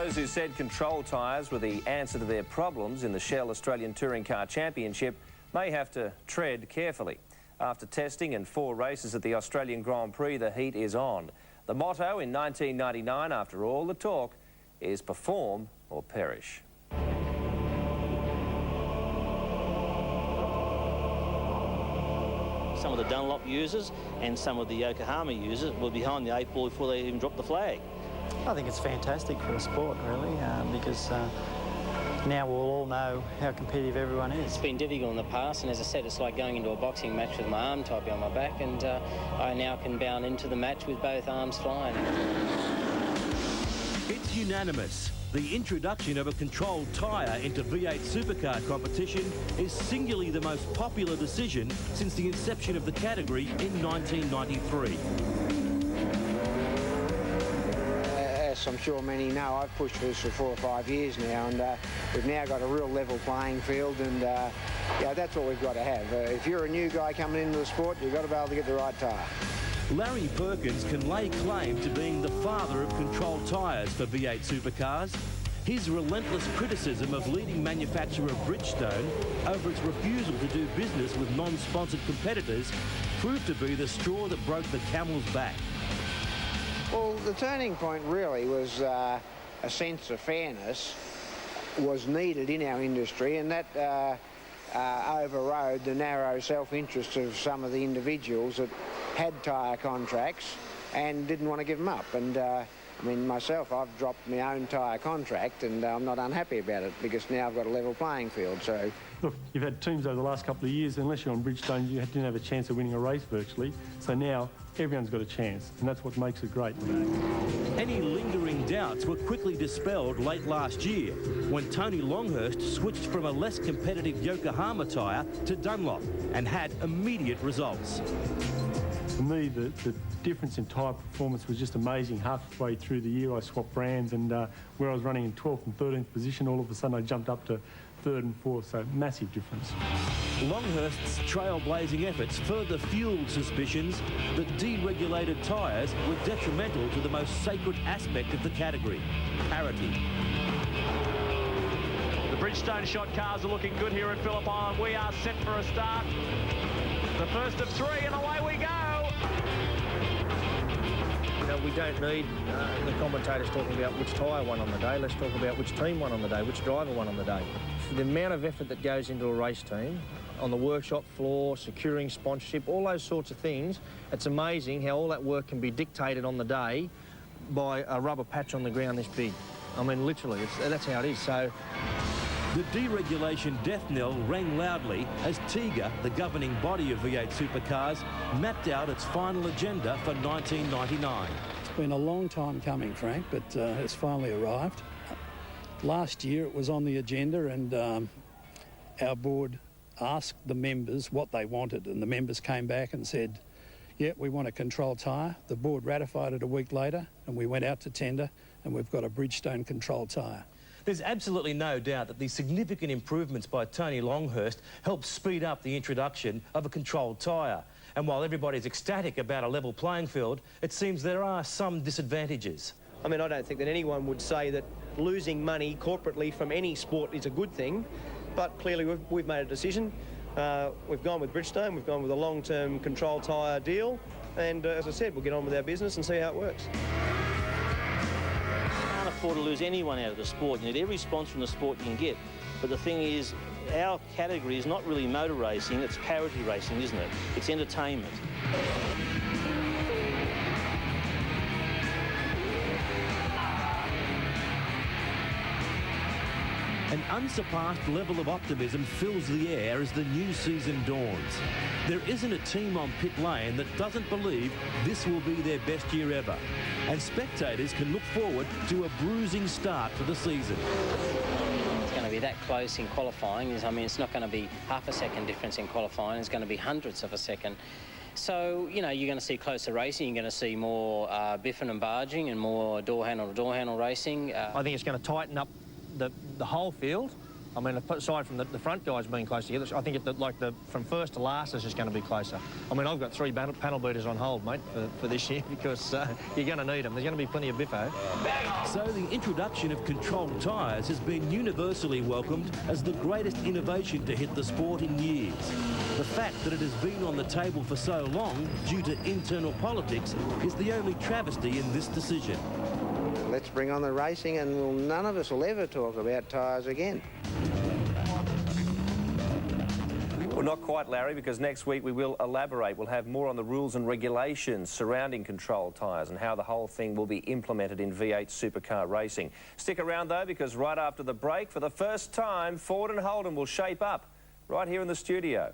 Those who said control tyres were the answer to their problems in the Shell Australian Touring Car Championship may have to tread carefully. After testing and 4 races at the Australian Grand Prix, the heat is on. The motto in 1999, after all the talk, is perform or perish. Some of the Dunlop users and some of the Yokohama users were behind the 8 ball before they even dropped the flag. I think it's fantastic for the sport, really, because now we'll all know how competitive everyone is. It's been difficult in the past, and as I said, it's like going into a boxing match with my arm tied behind my back, and I now can bound into the match with both arms flying. It's unanimous. The introduction of a controlled tyre into V8 supercar competition is singularly the most popular decision since the inception of the category in 1993. As I'm sure many know, I've pushed for this for 4 or 5 years now, and we've now got a real level playing field, and yeah, that's what we've got to have. If you're a new guy coming into the sport, you've got to be able to get the right tyre. Larry Perkins can lay claim to being the father of controlled tyres for V8 supercars. His relentless criticism of leading manufacturer Bridgestone over its refusal to do business with non-sponsored competitors proved to be the straw that broke the camel's back. Well, the turning point really was a sense of fairness was needed in our industry, and that overrode the narrow self-interest of some of the individuals that had tyre contracts and didn't want to give them up. And I mean, myself, I've dropped my own tyre contract, and I'm not unhappy about it because now I've got a level playing field. So, look, you've had teams over the last couple of years, unless you're on Bridgestone, you didn't have a chance of winning a race virtually. So now everyone's got a chance, and that's what makes it great. Any lingering doubts were quickly dispelled late last year when Tony Longhurst switched from a less competitive Yokohama tyre to Dunlop and had immediate results. For me, the difference in tyre performance was just amazing. Halfway through the year, I swapped brands, and where I was running in 12th and 13th position, all of a sudden I jumped up to 3rd and 4th, so massive difference. Longhurst's trailblazing efforts further fueled suspicions that deregulated tyres were detrimental to the most sacred aspect of the category, parity. The Bridgestone shot cars are looking good here at Phillip Island. We are set for a start. The first of 3, and away we go. You know, we don't need the commentators talking about which tyre won on the day. Let's talk about which team won on the day, which driver won on the day. The amount of effort that goes into a race team, on the workshop floor, securing sponsorship, all those sorts of things, it's amazing how all that work can be dictated on the day by a rubber patch on the ground this big. I mean, literally, that's how it is. So, the deregulation death knell rang loudly as TIGA, the governing body of V8 supercars, mapped out its final agenda for 1999. It's been a long time coming, Frank, but it's finally arrived. Last year it was on the agenda, and our board asked the members what they wanted, and the members came back and said, yeah, we want a control tyre. The board ratified it a week later, and we went out to tender, and we've got a Bridgestone control tyre. There's absolutely no doubt that the significant improvements by Tony Longhurst helped speed up the introduction of a controlled tyre. And while everybody's ecstatic about a level playing field, it seems there are some disadvantages. I mean, I don't think that anyone would say that losing money corporately from any sport is a good thing, but clearly we've made a decision. We've gone with Bridgestone, we've gone with a long-term control tyre deal, and as I said, we'll get on with our business and see how it works. You can't afford to lose anyone out of the sport. You need every sponsor in the sport you can get. But the thing is, our category is not really motor racing, it's parity racing, isn't it? It's entertainment. An unsurpassed level of optimism fills the air as the new season dawns. There isn't a team on pit lane that doesn't believe this will be their best year ever. And spectators can look forward to a bruising start to the season. It's going to be that close in qualifying. I mean, it's not going to be half a second difference in qualifying. It's going to be hundredths of a second. So, you know, you're going to see closer racing. You're going to see more biffing and barging and more door handle to door handle racing. I think it's going to tighten up the whole field. I mean, aside from the front guys being close together, I think from first to last is just going to be closer. I mean, I've got 3 panel beaters on hold, mate, for this year because you're going to need them. There's going to be plenty of biffo. So the introduction of controlled tyres has been universally welcomed as the greatest innovation to hit the sport in years. The fact that it has been on the table for so long due to internal politics is the only travesty in this decision. Let's bring on the racing and none of us will ever talk about tyres again. Well, not quite, Larry, because next week we will elaborate. We'll have more on the rules and regulations surrounding controlled tyres and how the whole thing will be implemented in V8 supercar racing. Stick around, though, because right after the break, for the first time, Ford and Holden will shape up right here in the studio.